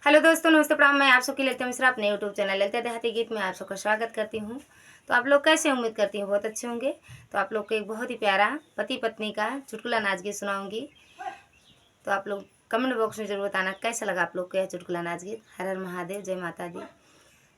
Hello दोस्तों, नमस्ते, प्रणाम। मैं आप सबकी ललिता मिश्रा अपने यूट्यूब चैनल ललिता देहाती गीत में आप सबका स्वागत करती हूँ। तो आप लोग कैसे, उम्मीद करती हूँ बहुत अच्छे होंगे। तो आप लोग को एक बहुत ही प्यारा पति पत्नी का चुटकुला नाच गीत सुनाऊंगी। तो आप लोग कमेंट बॉक्स में जरूर बताना कैसा लगा आप लोग को यह चुटकुला नाच गीत। हर हर महादेव, जय माता दी।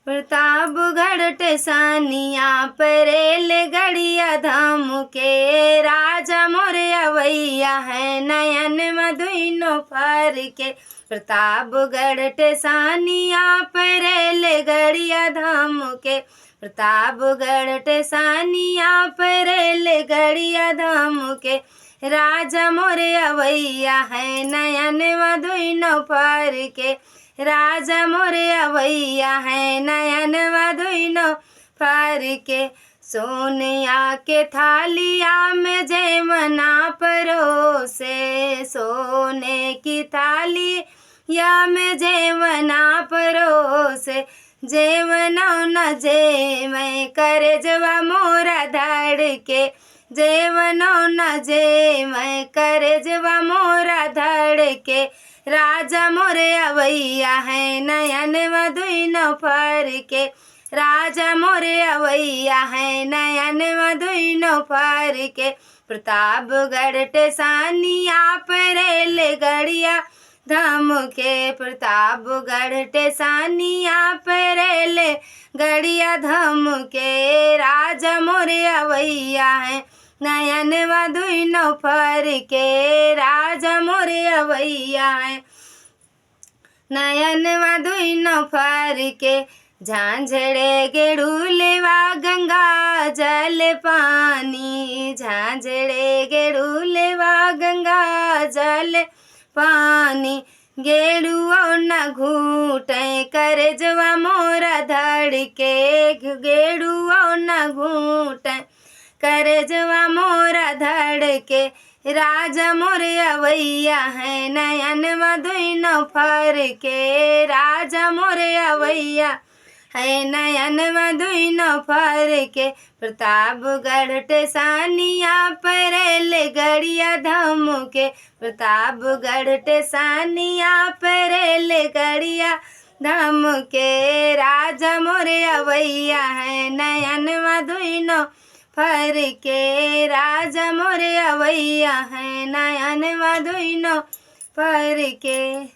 प्रतापगढ़ टेसानिया परेल गड़िया धाम के, राजा मोरे अवैया है नयन मधुनो फार के। प्रतापगढ़ टेसानिया परेल गड़िया धाम के, प्रतापगढ़ टेसानिया परेल गड़िया धाम के। राजा मोरे अवैया है नयन मधुनो फार के, राजा मोरे अवैया है नयन मधुनो फार के। सोनिया के थालिया में जेवना परोसे, सोने की थालिया में जेवना परोसे। जेवनो न जे मैं करे जवा मोरा धड़ के, जेवनो न जे मैं करे जवा मोरा धड़ के। राजा मोरे अवैया है नयन मधुनो फार के, राजा मोरे अवैया है नयन मधुनो फार के। प्रतापगढ़ टेसानिया परेल गड़िया धाम के, प्रतापगढ़ टेसानिया परेल गड़िया धाम के। राजा मोरे अवैया है नयन मधुनो फार के, राजा मोरे अवैया है नयन मधुनो फार के। झांझड़े गेड़ूलेवा गंगा जल पानी, झांझड़े गेड़ूलेवा गंगा जल पानी। गेड़ुओ न घूटे करे जवा मोरा धड़ के, गेड़ुओ न घूटे करे जवा मोरा धड़ के। राजा मोरे अवैया है नयन मधुनो फार के, राजा मोरे अवैया है नयन मधुनो फार के। प्रतापगढ़ टेसानिया परेल गड़िया धाम के, प्रतापगढ़ टेसानिया परेल गड़िया धाम के। राजा मोरे अवैया है नयन मधुनो फार के, राजा मोरे अवैया है नयन मधुनो फार के।